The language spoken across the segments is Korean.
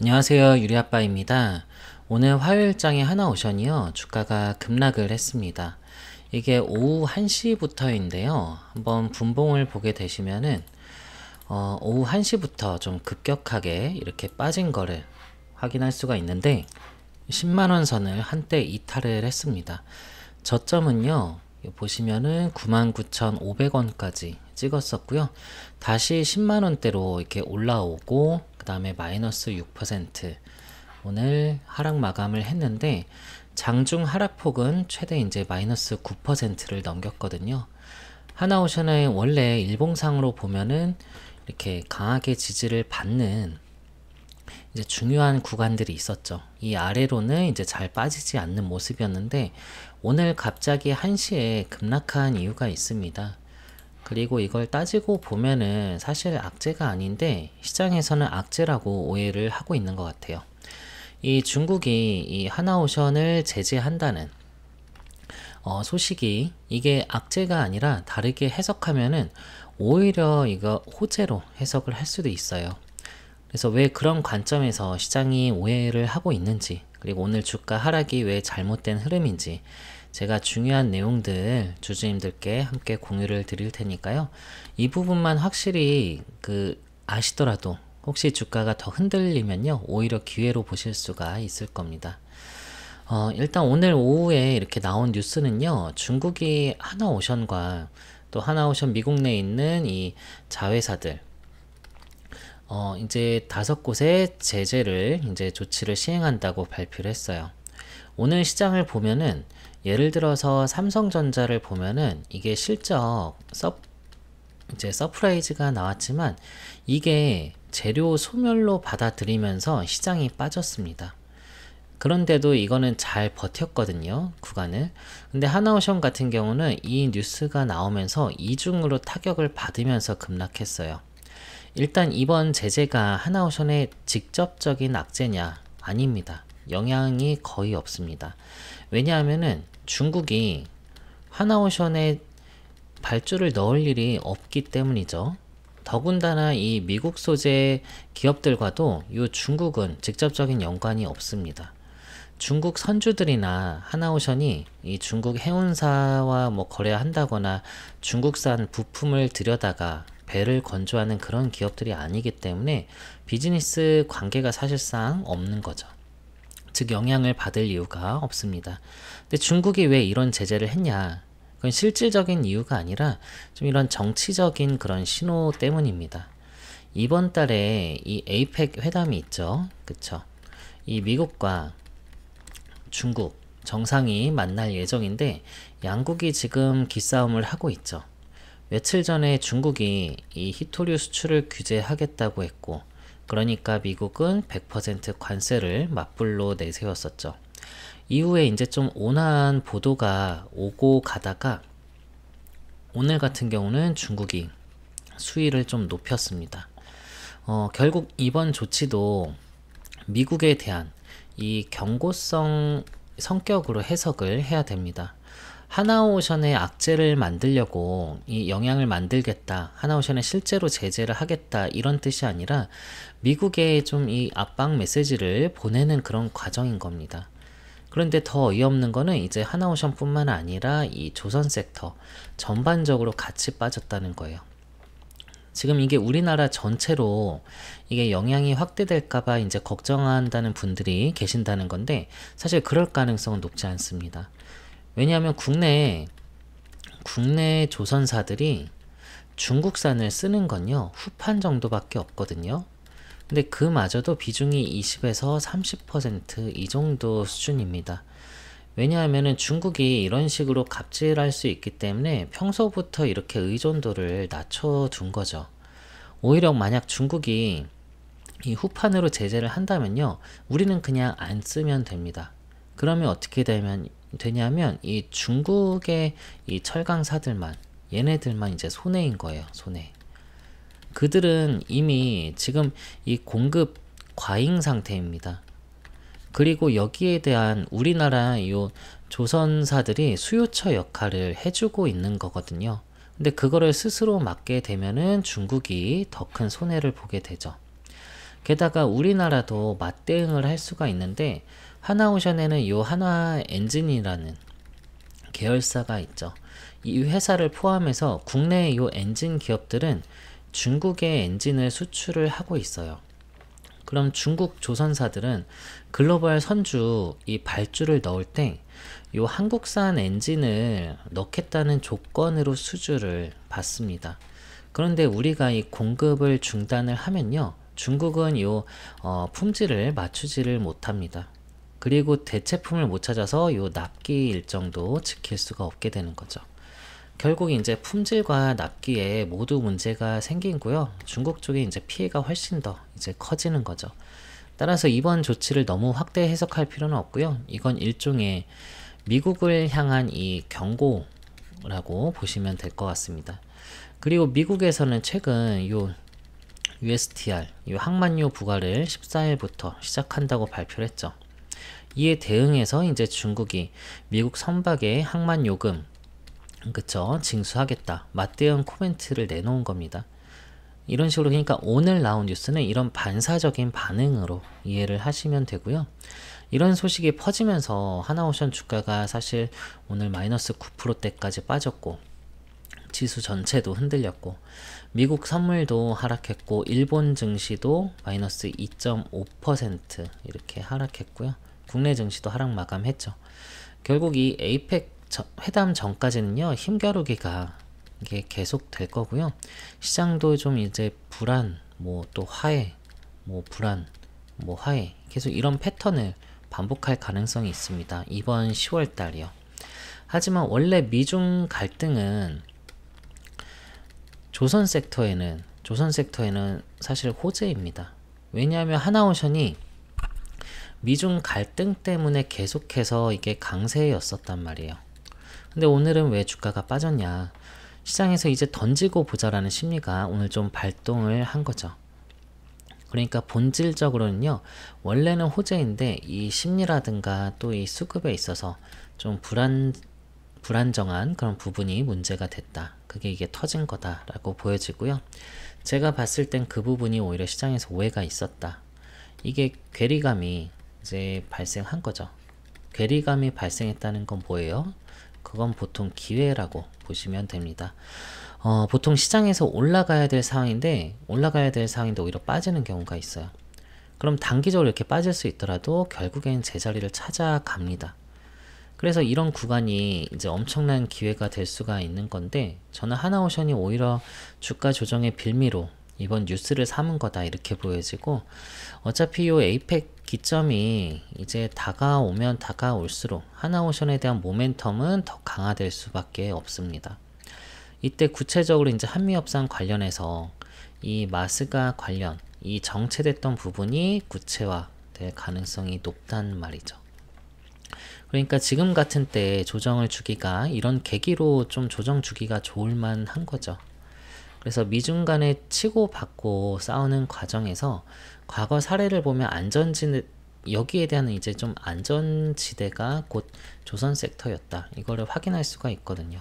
안녕하세요. 유리아빠입니다. 오늘 화요일장에 하나오션이요. 주가가 급락을 했습니다. 이게 오후 1시부터인데요. 한번 분봉을 보게 되시면은 오후 1시부터 좀 급격하게 이렇게 빠진 거를 확인할 수가 있는데 10만원 선을 한때 이탈을 했습니다. 저점은요. 보시면은 99,500원까지 찍었었고요. 다시 10만원대로 이렇게 올라오고 그 다음에 마이너스 6% 오늘 하락 마감을 했는데 장중 하락폭은 최대 이제 마이너스 9%를 넘겼거든요. 하나오션의 원래 일봉상으로 보면은 이렇게 강하게 지지를 받는 이제 중요한 구간들이 있었죠. 이 아래로는 이제 잘 빠지지 않는 모습이었는데 오늘 갑자기 1시에 급락한 이유가 있습니다. 그리고 이걸 따지고 보면은 사실 악재가 아닌데 시장에서는 악재라고 오해를 하고 있는 것 같아요. 이 중국이 이 하나오션을 제재한다는 소식이 이게 악재가 아니라 다르게 해석하면은 오히려 이거 호재로 해석을 할 수도 있어요. 그래서 왜 그런 관점에서 시장이 오해를 하고 있는지, 그리고 오늘 주가 하락이 왜 잘못된 흐름인지 제가 중요한 내용들 주주님들께 함께 공유를 드릴 테니까요. 이 부분만 확실히 아시더라도 혹시 주가가 더 흔들리면요, 오히려 기회로 보실 수가 있을 겁니다. 일단 오늘 오후에 이렇게 나온 뉴스는요, 중국이 하나오션과 또 하나오션 미국 내에 있는 이 자회사들 이제 5곳의 제재를 이제 조치를 시행한다고 발표를 했어요. 오늘 시장을 보면은 예를 들어서 삼성전자를 보면은 이게 실적 이제 서프라이즈가 나왔지만 이게 재료 소멸로 받아들이면서 시장이 빠졌습니다. 그런데도 이거는 잘 버텼거든요, 구간을. 근데 하나오션 같은 경우는 이 뉴스가 나오면서 이중으로 타격을 받으면서 급락했어요. 일단 이번 제재가 하나오션의 직접적인 악재냐? 아닙니다. 영향이 거의 없습니다. 왜냐하면은 중국이 하나오션에 발주를 넣을 일이 없기 때문이죠. 더군다나 이 미국 소재 기업들과도 이 중국은 직접적인 연관이 없습니다. 중국 선주들이나 하나오션이 이 중국 해운사와 뭐 거래한다거나 중국산 부품을 들여다가 배를 건조하는 그런 기업들이 아니기 때문에 비즈니스 관계가 사실상 없는 거죠. 즉 영향을 받을 이유가 없습니다. 근데 중국이 왜 이런 제재를 했냐? 그건 실질적인 이유가 아니라 좀 이런 정치적인 그런 신호 때문입니다. 이번 달에 이 에이펙 회담이 있죠. 그쵸? 이 미국과 중국 정상이 만날 예정인데 양국이 지금 기싸움을 하고 있죠. 며칠 전에 중국이 이 히토류 수출을 규제하겠다고 했고, 그러니까 미국은 100% 관세를 맞불로 내세웠었죠. 이후에 이제 좀 온화한 보도가 오고 가다가 오늘 같은 경우는 중국이 수위를 좀 높였습니다. 결국 이번 조치도 미국에 대한 이 경고성 성격으로 해석을 해야 됩니다. 하나오션의 악재를 만들려고 이 영향을 만들겠다, 하나오션에 실제로 제재를 하겠다, 이런 뜻이 아니라 미국에 좀 이 압박 메시지를 보내는 그런 과정인 겁니다. 그런데 더 어이없는 거는 이제 하나오션 뿐만 아니라 이 조선 섹터 전반적으로 같이 빠졌다는 거예요. 지금 이게 우리나라 전체로 이게 영향이 확대될까봐 이제 걱정한다는 분들이 계신다는 건데 사실 그럴 가능성은 높지 않습니다. 왜냐하면 국내 조선사들이 중국산을 쓰는 건요, 후판 정도밖에 없거든요. 근데 그마저도 비중이 20에서 30% 이 정도 수준입니다. 왜냐하면 중국이 이런 식으로 갑질할 수 있기 때문에 평소부터 이렇게 의존도를 낮춰둔 거죠. 오히려 만약 중국이 이 후판으로 제재를 한다면요, 우리는 그냥 안 쓰면 됩니다. 그러면 어떻게 되냐면 이 중국의 이 철강사들만, 얘네들만 이제 손해인 거예요. 손해. 그들은 이미 지금 이 공급 과잉 상태입니다. 그리고 여기에 대한 우리나라 이 조선사들이 수요처 역할을 해주고 있는 거거든요. 근데 그거를 스스로 맡게 되면은 중국이 더 큰 손해를 보게 되죠. 게다가 우리나라도 맞대응을 할 수가 있는데 하나오션에는 요 한화엔진이라는 계열사가 있죠. 이 회사를 포함해서 국내 요 엔진 기업들은 중국에 엔진을 수출을 하고 있어요. 그럼 중국 조선사들은 글로벌 선주 이 발주를 넣을 때 요 한국산 엔진을 넣겠다는 조건으로 수주를 받습니다. 그런데 우리가 이 공급을 중단을 하면요, 중국은 요 품질을 맞추지를 못합니다. 그리고 대체품을 못 찾아서 요 납기 일정도 지킬 수가 없게 되는 거죠. 결국 이제 품질과 납기에 모두 문제가 생기고요. 중국 쪽에 이제 피해가 훨씬 더 이제 커지는 거죠. 따라서 이번 조치를 너무 확대 해석할 필요는 없고요. 이건 일종의 미국을 향한 이 경고라고 보시면 될 것 같습니다. 그리고 미국에서는 최근 요 USTR, 요 항만료 부과를 14일부터 시작한다고 발표를 했죠. 이에 대응해서 이제 중국이 미국 선박의 항만 요금, 그쵸, 징수하겠다, 맞대응 코멘트를 내놓은 겁니다. 이런 식으로, 그러니까 오늘 나온 뉴스는 이런 반사적인 반응으로 이해를 하시면 되고요. 이런 소식이 퍼지면서 하나오션 주가가 사실 오늘 마이너스 9%대까지 빠졌고, 지수 전체도 흔들렸고, 미국 선물도 하락했고, 일본 증시도 마이너스 2.5% 이렇게 하락했고요. 국내 증시도 하락 마감했죠. 결국 이 에이펙 회담 전까지는요, 힘겨루기가 이게 계속 될 거고요. 시장도 좀 이제 불안, 뭐 또 화해, 뭐 불안, 뭐 화해, 계속 이런 패턴을 반복할 가능성이 있습니다. 이번 10월 달이요. 하지만 원래 미중 갈등은 조선 섹터에는 사실 호재입니다. 왜냐하면 하나오션이 미중 갈등 때문에 계속해서 이게 강세였었단 말이에요. 근데 오늘은 왜 주가가 빠졌냐? 시장에서 이제 던지고 보자라는 심리가 오늘 좀 발동을 한 거죠. 그러니까 본질적으로는요, 원래는 호재인데 이 심리라든가 또 이 수급에 있어서 좀 불안정한 그런 부분이 문제가 됐다. 그게 이게 터진 거다라고 보여지고요. 제가 봤을 땐 그 부분이 오히려 시장에서 오해가 있었다. 이게 괴리감이 이제 발생한 거죠. 괴리감이 발생했다는 건 뭐예요? 그건 보통 기회라고 보시면 됩니다. 보통 시장에서 올라가야 될 상황인데 오히려 빠지는 경우가 있어요. 그럼 단기적으로 이렇게 빠질 수 있더라도 결국엔 제자리를 찾아갑니다. 그래서 이런 구간이 이제 엄청난 기회가 될 수가 있는 건데, 저는 하나오션이 오히려 주가 조정의 빌미로 이번 뉴스를 삼은 거다 이렇게 보여지고, 어차피 요 에이펙 기점이 이제 다가오면 다가올수록 하나오션에 대한 모멘텀은 더 강화될 수밖에 없습니다. 이때 구체적으로 이제 한미협상 관련해서 이 마스가 관련, 이 정체됐던 부분이 구체화될 가능성이 높단 말이죠. 그러니까 지금 같은 때 조정을 주기가, 이런 계기로 좀 조정 주기가 좋을만 한 거죠. 그래서 미중 간에 치고받고 싸우는 과정에서 과거 사례를 보면 여기에 대한 이제 좀 안전지대가 곧 조선 섹터였다. 이거를 확인할 수가 있거든요.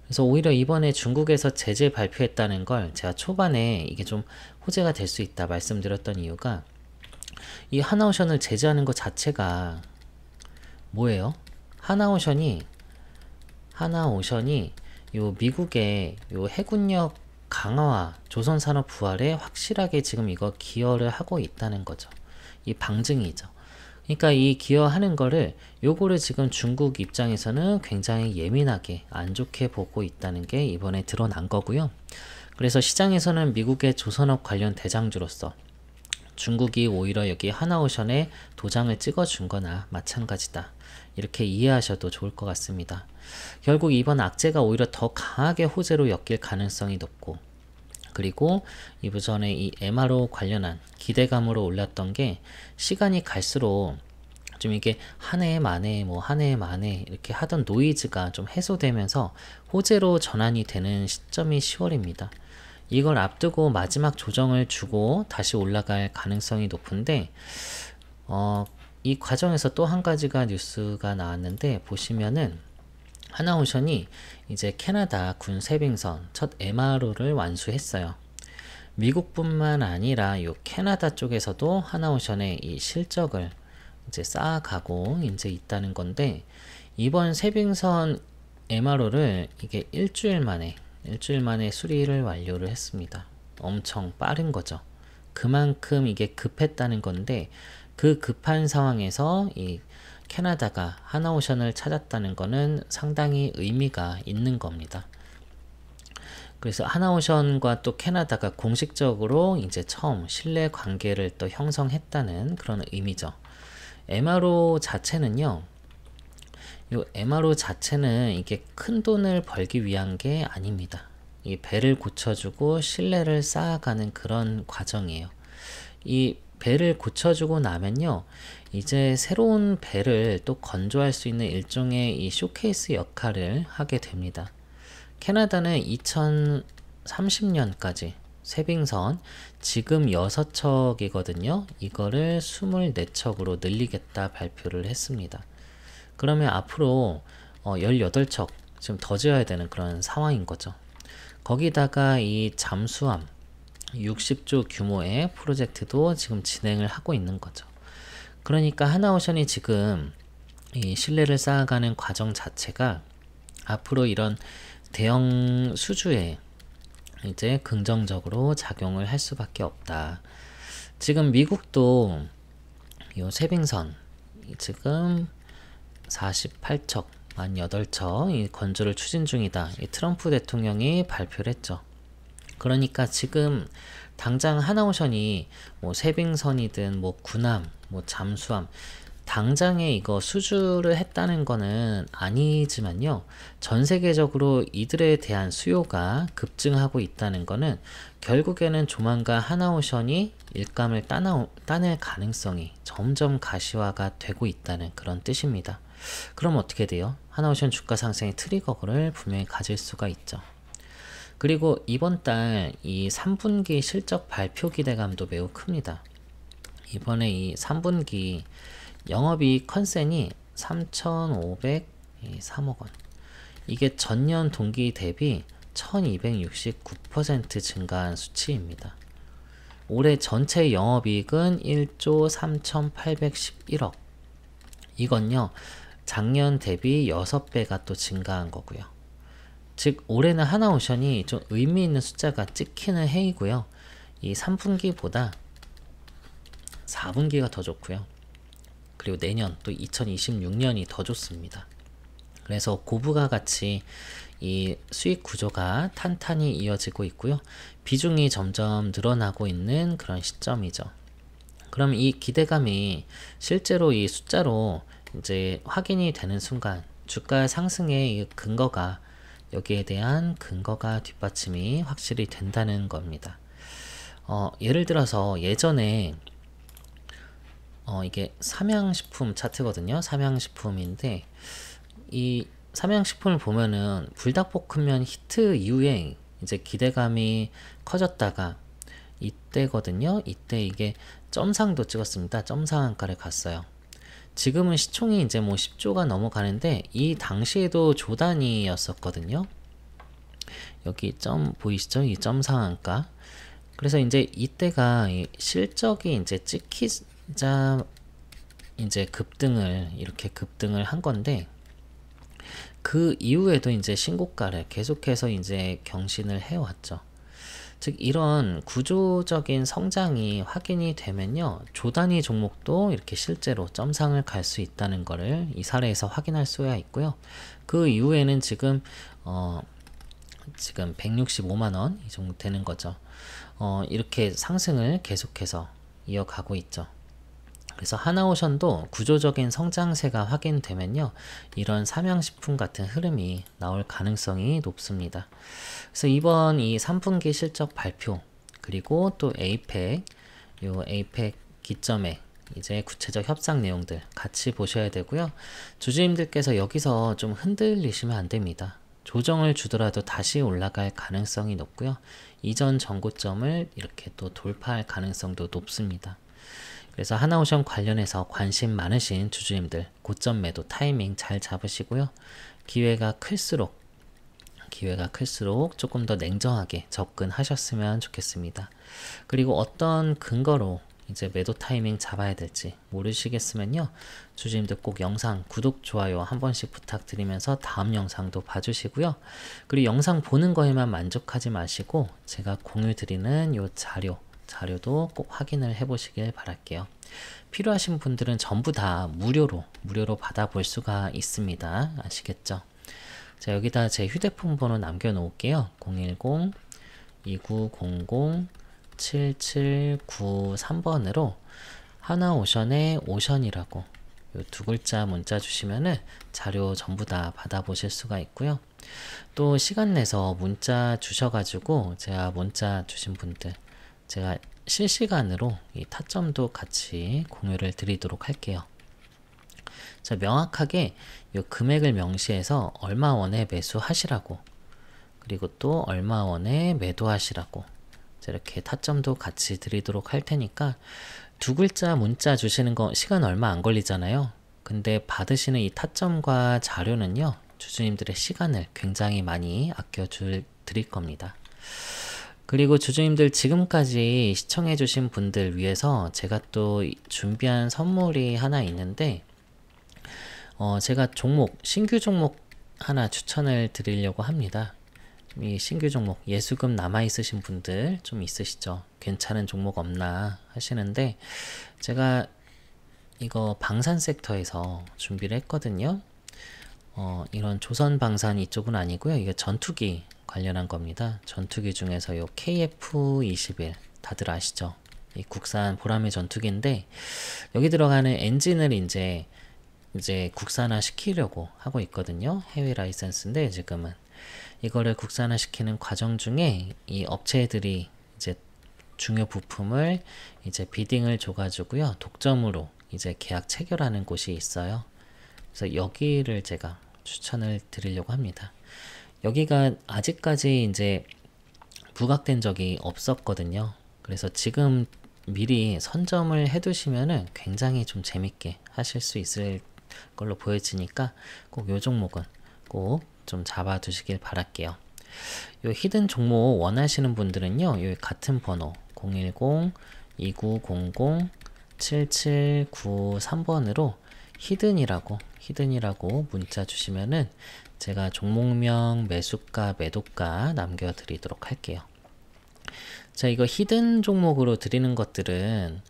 그래서 오히려 이번에 중국에서 제재 발표했다는 걸 제가 초반에 이게 좀 호재가 될 수 있다 말씀드렸던 이유가, 이 하나오션을 제재하는 것 자체가 뭐예요? 하나오션이 요 미국의 요 해군력 강화와 조선산업 부활에 확실하게 지금 이거 기여를 하고 있다는 거죠. 이 방증이죠. 그러니까 이 기여하는 거를, 요거를 지금 중국 입장에서는 굉장히 예민하게 안 좋게 보고 있다는 게 이번에 드러난 거고요. 그래서 시장에서는 미국의 조선업 관련 대장주로서 중국이 오히려 여기 하나오션에 도장을 찍어준 거나 마찬가지다. 이렇게 이해하셔도 좋을 것 같습니다. 결국 이번 악재가 오히려 더 강하게 호재로 엮일 가능성이 높고, 그리고 이전에 이 MRO 관련한 기대감으로 올랐던 게 시간이 갈수록 좀 이게 한 해 만에 이렇게 하던 노이즈가 좀 해소되면서 호재로 전환이 되는 시점이 10월입니다. 이걸 앞두고 마지막 조정을 주고 다시 올라갈 가능성이 높은데, 이 과정에서 또 한 가지가 뉴스가 나왔는데, 보시면은 하나오션이 이제 캐나다 군 세빙선 첫 MRO를 완수했어요. 미국뿐만 아니라 요 캐나다 쪽에서도 하나오션의 이 실적을 이제 쌓아가고 이제 있다는 건데, 이번 세빙선 MRO를 이게 일주일 만에 수리를 완료를 했습니다. 엄청 빠른 거죠. 그만큼 이게 급했다는 건데, 그 급한 상황에서 이 캐나다가 하나오션을 찾았다는 거는 상당히 의미가 있는 겁니다. 그래서 하나오션과 또 캐나다가 공식적으로 이제 처음 신뢰 관계를 또 형성했다는 그런 의미죠. MRO 자체는요, 요 MRO 자체는 이게 큰 돈을 벌기 위한 게 아닙니다. 이 배를 고쳐주고 신뢰를 쌓아가는 그런 과정이에요. 이 배를 고쳐주고 나면요, 이제 새로운 배를 또 건조할 수 있는 일종의 이 쇼케이스 역할을 하게 됩니다. 캐나다는 2030년까지 세빙선 지금 6척이거든요. 이거를 24척으로 늘리겠다 발표를 했습니다. 그러면 앞으로 18척 지금 더 지어야 되는 그런 상황인 거죠. 거기다가 이 잠수함 60조 규모의 프로젝트도 지금 진행을 하고 있는 거죠. 그러니까 하나오션이 지금 이 신뢰를 쌓아가는 과정 자체가 앞으로 이런 대형 수주에 이제 긍정적으로 작용을 할 수밖에 없다. 지금 미국도 요 세빙선 지금 48척, 48척 이 건조를 추진 중이다. 이 트럼프 대통령이 발표를 했죠. 그러니까 지금 당장 하나오션이 뭐 세빙선이든 뭐 군함, 뭐 잠수함 당장에 이거 수주를 했다는 거는 아니지만요, 전 세계적으로 이들에 대한 수요가 급증하고 있다는 거는 결국에는 조만간 하나오션이 일감을 따낼 가능성이 점점 가시화가 되고 있다는 그런 뜻입니다. 그럼 어떻게 돼요? 하나오션 주가 상승의 트리거를 분명히 가질 수가 있죠. 그리고 이번 달 이 3분기 실적 발표 기대감도 매우 큽니다. 이번에 이 3분기 영업이익 컨센이 3,503억 원. 이게 전년 동기 대비 1269% 증가한 수치입니다. 올해 전체 영업이익은 1조 3,811억. 이건요, 작년 대비 6배가 또 증가한 거고요. 즉 올해는 하나오션이 좀 의미 있는 숫자가 찍히는 해이고요. 이 3분기보다 4분기가 더 좋고요. 그리고 내년 또 2026년이 더 좋습니다. 그래서 고부가 같이 이 수익 구조가 탄탄히 이어지고 있고요. 비중이 점점 늘어나고 있는 그런 시점이죠. 그럼 이 기대감이 실제로 이 숫자로 이제 확인이 되는 순간 주가 상승의 근거가, 여기에 대한 근거가 뒷받침이 확실히 된다는 겁니다. 예를 들어서 예전에 이게 삼양식품 차트거든요. 삼양식품인데 이 삼양식품을 보면은 불닭볶음면 히트 이후에 이제 기대감이 커졌다가 이때거든요. 이때 이게 점상도 찍었습니다. 점상한가를 갔어요. 지금은 시총이 이제 뭐 10조가 넘어가는데 이 당시에도 조단위였었거든요. 여기 점 보이시죠? 이 점상한가. 그래서 이제 이때가 실적이 이제 찍히자 이제 이렇게 급등을 한 건데, 그 이후에도 이제 신고가를 계속해서 이제 경신을 해왔죠. 즉 이런 구조적인 성장이 확인이 되면요, 조단위 종목도 이렇게 실제로 점상을 갈 수 있다는 것을 이 사례에서 확인할 수가 있고요. 그 이후에는 지금 165만원 이 정도 되는 거죠. 이렇게 상승을 계속해서 이어가고 있죠. 그래서 하나오션도 구조적인 성장세가 확인되면요, 이런 삼양식품 같은 흐름이 나올 가능성이 높습니다. 그래서 이번 이 3분기 실적 발표, 그리고 또 에이펙 기점에 이제 구체적 협상 내용들 같이 보셔야 되고요. 주주님들께서 여기서 좀 흔들리시면 안 됩니다. 조정을 주더라도 다시 올라갈 가능성이 높고요. 이전 전고점을 이렇게 또 돌파할 가능성도 높습니다. 그래서 하나오션 관련해서 관심 많으신 주주님들 고점 매도 타이밍 잘 잡으시고요. 기회가 클수록 기회가 클수록 조금 더 냉정하게 접근하셨으면 좋겠습니다. 그리고 어떤 근거로 이제 매도 타이밍 잡아야 될지 모르시겠으면요, 주주님들 꼭 영상 구독, 좋아요 한 번씩 부탁드리면서 다음 영상도 봐주시고요. 그리고 영상 보는 거에만 만족하지 마시고 제가 공유 드리는 요 자료도 꼭 확인을 해 보시길 바랄게요. 필요하신 분들은 전부 다 무료로 받아볼 수가 있습니다. 아시겠죠? 자, 여기다 제 휴대폰 번호 남겨 놓을게요. 010-2900-7793번으로 하나오션의 오션이라고 요 두 글자 문자 주시면은 자료 전부 다 받아보실 수가 있고요. 또 시간 내서 문자 주셔가지고 제가 문자 주신 분들 제가 실시간으로 이 타점도 같이 공유를 드리도록 할게요. 자, 명확하게 이 금액을 명시해서 얼마 원에 매수하시라고, 그리고 또 얼마 원에 매도하시라고 이렇게 타점도 같이 드리도록 할 테니까, 두 글자 문자 주시는 거 시간 얼마 안 걸리잖아요. 근데 받으시는 이 타점과 자료는요, 주주님들의 시간을 굉장히 많이 아껴 드릴 겁니다. 그리고 주주님들 지금까지 시청해 주신 분들 위해서 제가 또 준비한 선물이 하나 있는데, 제가 신규 종목 하나 추천을 드리려고 합니다. 이 신규 종목, 예수금 남아있으신 분들 좀 있으시죠? 괜찮은 종목 없나 하시는데, 제가 이거 방산 섹터에서 준비를 했거든요. 이런 조선방산 이쪽은 아니고요. 이게 전투기 관련한 겁니다. 전투기 중에서 요 KF-21 다들 아시죠? 이 국산 보라매 전투기인데, 여기 들어가는 엔진을 이제 국산화 시키려고 하고 있거든요. 해외 라이센스인데 지금은 이거를 국산화 시키는 과정 중에 이 업체들이 이제 중요 부품을 이제 비딩을 줘가지고요, 독점으로 이제 계약 체결하는 곳이 있어요. 그래서 여기를 제가 추천을 드리려고 합니다. 여기가 아직까지 이제 부각된 적이 없었거든요. 그래서 지금 미리 선점을 해두시면은 굉장히 좀 재밌게 하실 수 있을 걸로 보여지니까 꼭 요 종목은 꼭 좀 잡아두시길 바랄게요. 요 히든 종목 원하시는 분들은요, 요 같은 번호 010-2900-7793번으로 히든이라고 문자 주시면은 제가 종목명, 매수가, 매도가 남겨드리도록 할게요. 자, 이거 히든 종목으로 드리는 것들은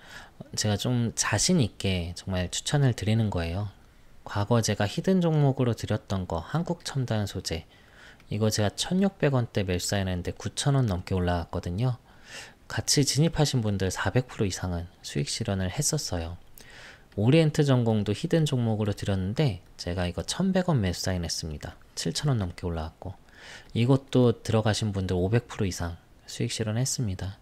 제가 좀 자신있게 정말 추천을 드리는 거예요. 과거 제가 히든 종목으로 드렸던 거, 한국첨단 소재, 이거 제가 1600원대 매수했는데 9000원 넘게 올라갔거든요. 같이 진입하신 분들 400% 이상은 수익 실현을 했었어요. 오리엔트 전공도 히든 종목으로 드렸는데 제가 이거 1100원 매수 사인했습니다. 7000원 넘게 올라갔고, 이것도 들어가신 분들 500% 이상 수익 실현했습니다.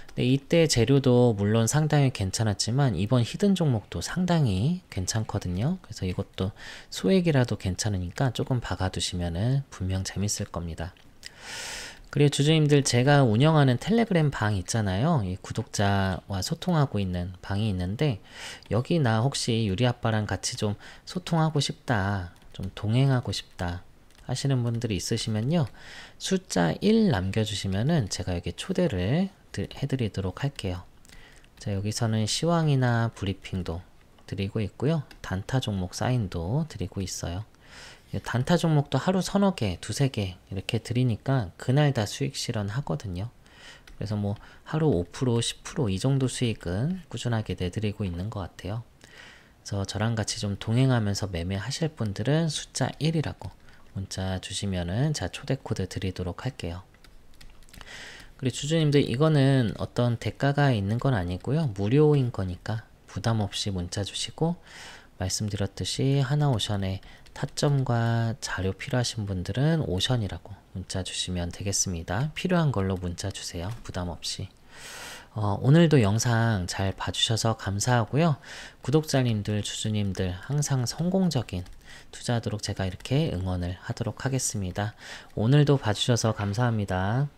근데 이때 재료도 물론 상당히 괜찮았지만 이번 히든 종목도 상당히 괜찮거든요. 그래서 이것도 소액이라도 괜찮으니까 조금 박아두시면은 분명 재밌을 겁니다. 그리고 주주님들, 제가 운영하는 텔레그램 방 있잖아요. 이 구독자와 소통하고 있는 방이 있는데, 여기 나 혹시 유리아빠랑 같이 좀 소통하고 싶다, 좀 동행하고 싶다 하시는 분들이 있으시면요, 숫자 1 남겨주시면은 제가 여기 초대를 해드리도록 할게요. 자, 여기서는 시황이나 브리핑도 드리고 있고요, 단타 종목 사인도 드리고 있어요. 단타 종목도 하루 서너 개, 두세 개 이렇게 드리니까 그날 다 수익 실현 하거든요. 그래서 뭐 하루 5%, 10% 이 정도 수익은 꾸준하게 내드리고 있는 것 같아요. 그래서 저랑 같이 좀 동행하면서 매매하실 분들은 숫자 1이라고 문자 주시면은 제가 초대 코드 드리도록 할게요. 그리고 주주님들, 이거는 어떤 대가가 있는 건 아니고요, 무료인 거니까 부담 없이 문자 주시고, 말씀드렸듯이 하나오션에 타점과 자료 필요하신 분들은 오션이라고 문자 주시면 되겠습니다. 필요한 걸로 문자 주세요. 부담 없이. 오늘도 영상 잘 봐주셔서 감사하고요. 구독자님들, 주주님들 항상 성공적인 투자하도록 제가 이렇게 응원을 하도록 하겠습니다. 오늘도 봐주셔서 감사합니다.